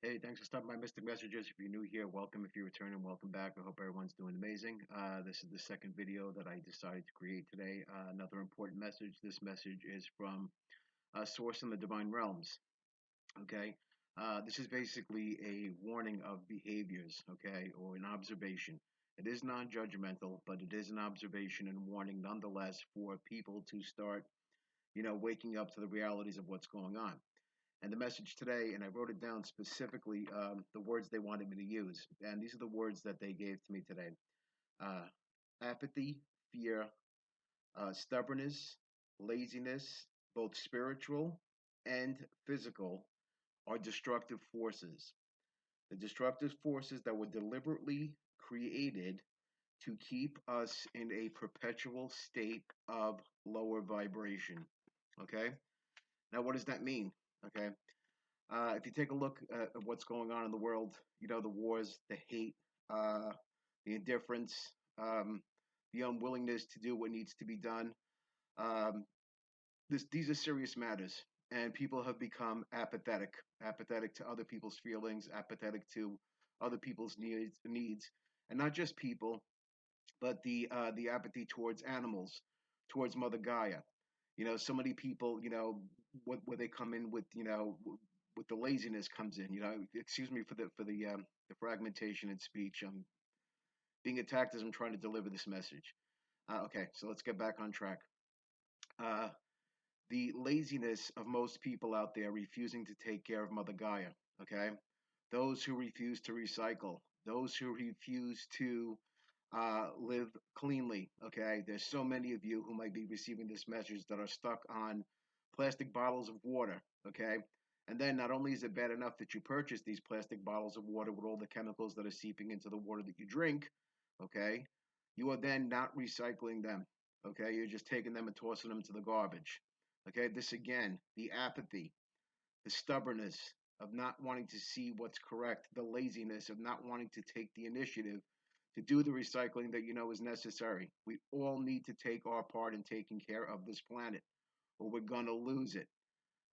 Hey, thanks for stopping by Mystic Messages. If you're new here, welcome. If you're returning, welcome back. I hope everyone's doing amazing. This is the second video that I decided to create today. Another important message. This message is from a source in the divine realms. Okay. This is basically a warning of behaviors, okay, or an observation. It is non-judgmental, but it is an observation and warning nonetheless for people to start, waking up to the realities of what's going on. And the message today, and I wrote it down specifically, the words they wanted me to use. And these are the words that they gave to me today: uh, apathy, fear, stubbornness, laziness, both spiritual and physical, are destructive forces. The destructive forces that were deliberately created to keep us in a perpetual state of lower vibration. Okay? Now, what does that mean? Okay? If you take a look at what's going on in the world, the wars, the hate, uh, the indifference, the unwillingness to do what needs to be done. Um, these are serious matters, and people have become apathetic to other people's feelings, apathetic to other people's needs, and not just people, but the apathy towards animals, towards Mother Gaia. So many people, where they come in with, with the laziness comes in. Excuse me for the fragmentation in speech. I'm being attacked as I'm trying to deliver this message. Okay, so let's get back on track. Uh, the laziness of most people out there refusing to take care of Mother Gaia. Okay, those who refuse to recycle, those who refuse to live cleanly. Okay, there's so many of you who might be receiving this message that are stuck on plastic bottles of water. Okay, and then not only is it bad enough that you purchase these plastic bottles of water with all the chemicals that are seeping into the water that you drink, okay, you are then not recycling them. Okay, you're just taking them and tossing them to the garbage. Okay, this again, the apathy, the stubbornness of not wanting to see what's correct, the laziness of not wanting to take the initiative to do the recycling that you know is necessary. We all need to take our part in taking care of this planet, or we're going to lose it.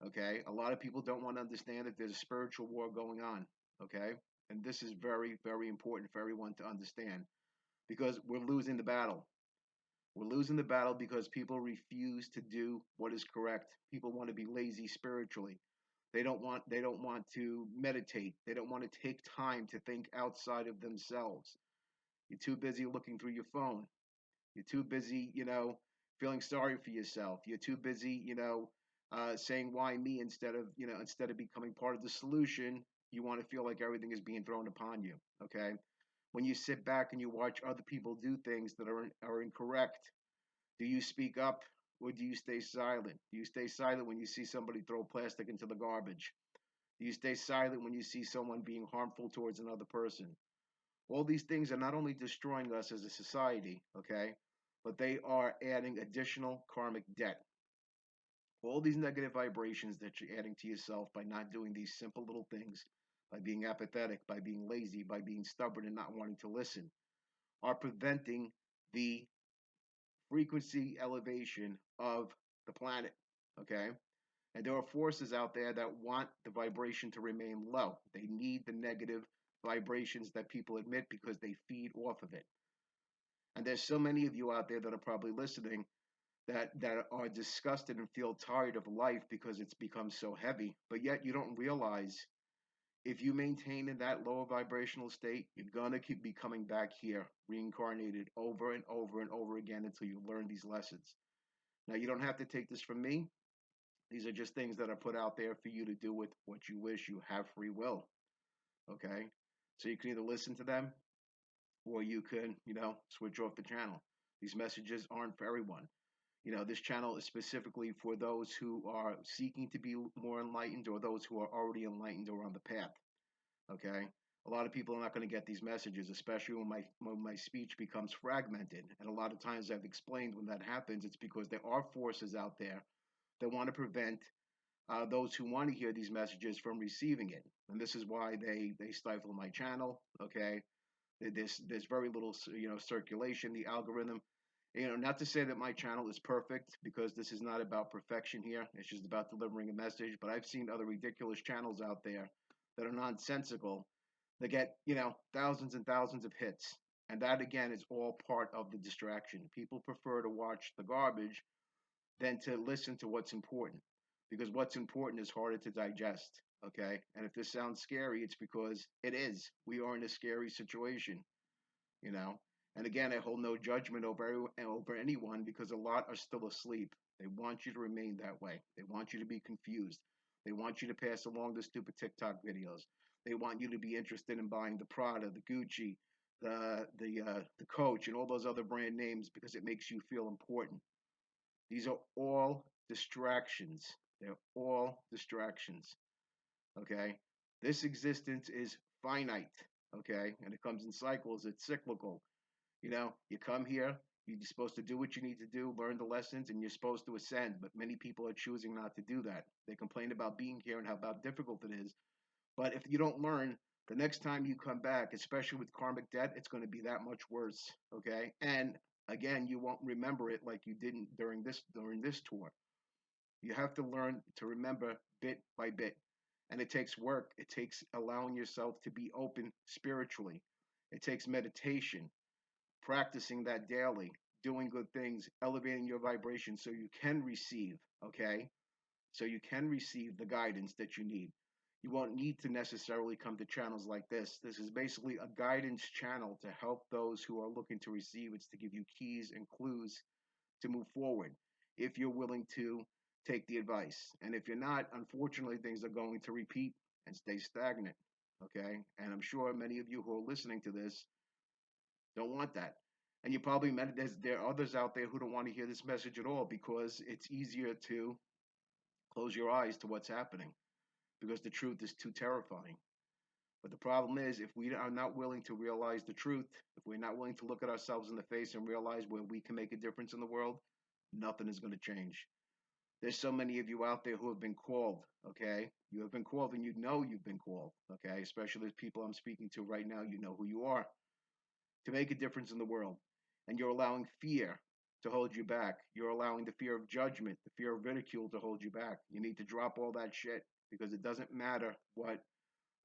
Okay? A lot of people don't want to understand that there's a spiritual war going on. Okay? And this is very, very important for everyone to understand because we're losing the battle. We're losing the battle because people refuse to do what is correct. People want to be lazy spiritually. They don't want to meditate. They don't want to take time to think outside of themselves. You're too busy looking through your phone. You're too busy, feeling sorry for yourself. You're too busy, saying why me instead of becoming part of the solution. You want to feel like everything is being thrown upon you. Okay. When you sit back and you watch other people do things that are incorrect, do you speak up or do you stay silent? Do you stay silent when you see somebody throw plastic into the garbage? Do you stay silent when you see someone being harmful towards another person? All these things are not only destroying us as a society, okay, but they are adding additional karmic debt. All these negative vibrations that you're adding to yourself by not doing these simple little things, by being apathetic, by being lazy, by being stubborn and not wanting to listen, are preventing the frequency elevation of the planet, okay? And there are forces out there that want the vibration to remain low. They need the negative vibrations that people emit because they feed off of it. And there's so many of you out there that are probably listening that are disgusted and feel tired of life because it's become so heavy, but yet you don't realize if you maintain in that lower vibrational state, you're gonna keep be coming back here, reincarnated over and over and over again until you learn these lessons. Now you don't have to take this from me. These are just things that are put out there for you to do with what you wish. You have free will. Okay? So you can either listen to them or you can, switch off the channel. These messages aren't for everyone. This channel is specifically for those who are seeking to be more enlightened or those who are already enlightened or on the path. Okay? A lot of people are not going to get these messages, especially when my speech becomes fragmented. And a lot of times I've explained when that happens, it's because there are forces out there that want to prevent those who want to hear these messages from receiving it. And this is why they stifle my channel. Okay, there's very little circulation. The algorithm, not to say that my channel is perfect because this is not about perfection here. It's just about delivering a message. But I've seen other ridiculous channels out there that are nonsensical that get, thousands and thousands of hits. And that again is all part of the distraction. People prefer to watch the garbage than to listen to what's important, because what's important is harder to digest. Okay. And if this sounds scary, it's because it is. We are in a scary situation, you know. And again, I hold no judgment over anyone, because a lot are still asleep. They want you to remain that way. They want you to be confused. They want you to pass along the stupid TikTok videos. They want you to be interested in buying the Prada, the Gucci, the Coach, and all those other brand names, because it makes you feel important. These are all distractions. They're all distractions. Okay. This existence is finite. Okay. And it comes in cycles. It's cyclical. You come here, you're supposed to do what you need to do, learn the lessons, and you're supposed to ascend. But many people are choosing not to do that. They complain about being here and how about difficult it is. But if you don't learn, the next time you come back, especially with karmic debt, it's going to be that much worse. Okay. And again, you won't remember it like you didn't during this tour. You have to learn to remember bit by bit. And it takes work. It takes allowing yourself to be open spiritually. It takes meditation, practicing that daily, doing good things, elevating your vibration so you can receive, okay? So you can receive the guidance that you need. You won't need to necessarily come to channels like this. This is basically a guidance channel to help those who are looking to receive. It's to give you keys and clues to move forward if you're willing to take the advice. And if you're not, unfortunately, things are going to repeat and stay stagnant, okay? And I'm sure many of you who are listening to this don't want that. And you probably met there are others out there who don't want to hear this message at all, because it's easier to close your eyes to what's happening, because the truth is too terrifying. But the problem is, if we are not willing to realize the truth, if we're not willing to look at ourselves in the face and realize where we can make a difference in the world, nothing is going to change. There's so many of you out there who have been called, okay? You have been called, and you know you've been called, okay? Especially the people I'm speaking to right now, you know who you are, to make a difference in the world. And you're allowing fear to hold you back. You're allowing the fear of judgment, the fear of ridicule to hold you back. You need to drop all that shit, because it doesn't matter what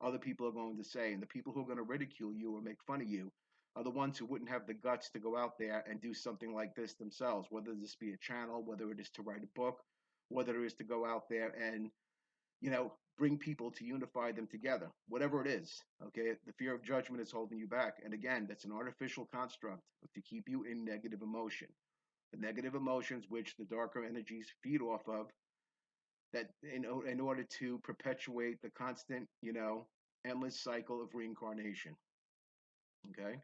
other people are going to say. And the people who are going to ridicule you or make fun of you are the ones who wouldn't have the guts to go out there and do something like this themselves, whether this be a channel, whether it is to write a book, whether it is to go out there and, bring people to unify them together, whatever it is. Okay. The fear of judgment is holding you back. And again, that's an artificial construct to keep you in negative emotion. The negative emotions, which the darker energies feed off of, that in order to perpetuate the constant, endless cycle of reincarnation. Okay.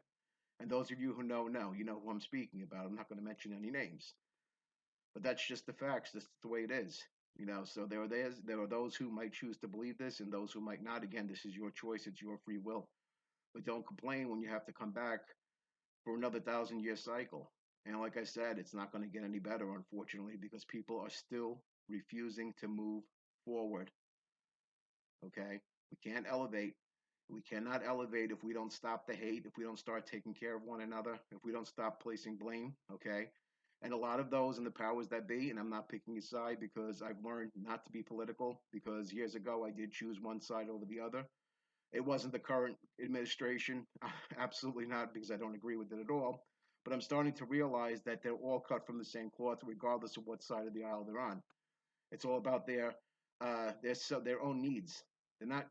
And those of you who know, you know who I'm speaking about. I'm not going to mention any names, but that's just the facts. That's the way it is. So there are those who might choose to believe this and those who might not. Again, this is your choice. It's your free will. But don't complain when you have to come back for another 1,000-year cycle. And like I said, it's not going to get any better, unfortunately, because people are still refusing to move forward. Okay? We can't elevate. We cannot elevate if we don't stop the hate, if we don't start taking care of one another, if we don't stop placing blame. Okay? And a lot of those in the powers that be, and I'm not picking a side, because I've learned not to be political, because years ago I did choose one side over the other. It wasn't the current administration, absolutely not, because I don't agree with it at all. But I'm starting to realize that they're all cut from the same cloth, regardless of what side of the aisle they're on. It's all about their own needs. They're not,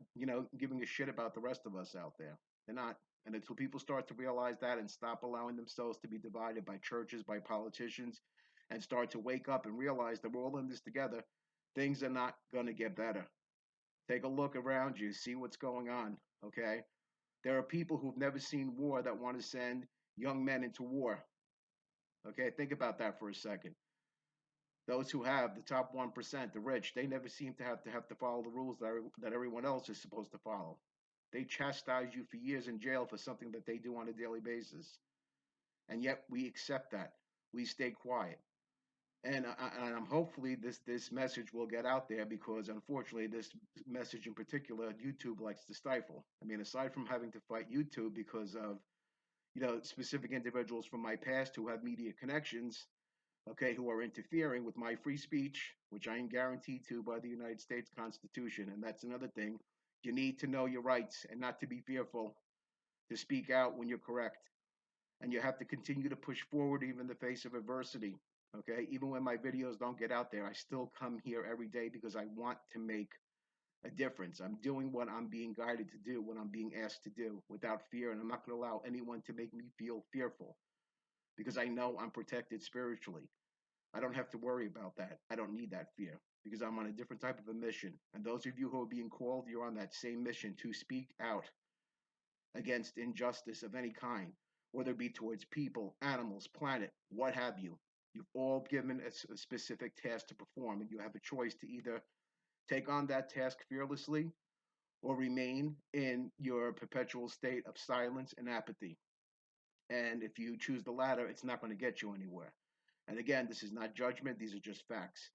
giving a shit about the rest of us out there. They're not. And until people start to realize that and stop allowing themselves to be divided by churches, by politicians, and start to wake up and realize that we're all in this together, things are not going to get better. Take a look around you, see what's going on, okay? There are people who've never seen war that want to send young men into war. Okay, think about that for a second. Those who have, the top 1%, the rich, they never seem to have to follow the rules that everyone else is supposed to follow. They chastise you for years in jail for something that they do on a daily basis. And yet we accept that. We stay quiet. And I'm hopefully this message will get out there, because unfortunately this message in particular YouTube likes to stifle. I mean, aside from having to fight YouTube because of specific individuals from my past who have media connections, okay, who are interfering with my free speech, which I am guaranteed to by the United States Constitution. And that's another thing. You need to know your rights and not to be fearful, to speak out when you're correct. And you have to continue to push forward even in the face of adversity. Okay, even when my videos don't get out there, I still come here every day because I want to make a difference. I'm doing what I'm being guided to do, what I'm being asked to do without fear. And I'm not going to allow anyone to make me feel fearful because I know I'm protected spiritually. I don't have to worry about that. I don't need that fear because I'm on a different type of a mission. And those of you who are being called, you're on that same mission to speak out against injustice of any kind, whether it be towards people, animals, planet, what have you. You've all given a specific task to perform, and you have a choice to either take on that task fearlessly or remain in your perpetual state of silence and apathy. And if you choose the latter, it's not going to get you anywhere. And again, this is not judgment, these are just facts.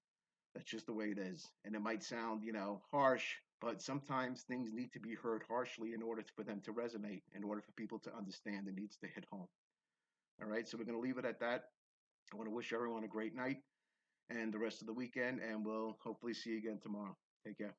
That's just the way it is. And it might sound, harsh, but sometimes things need to be heard harshly in order for them to resonate, in order for people to understand it needs to hit home. All right, so we're going to leave it at that. I want to wish everyone a great night and the rest of the weekend, and we'll hopefully see you again tomorrow. Take care.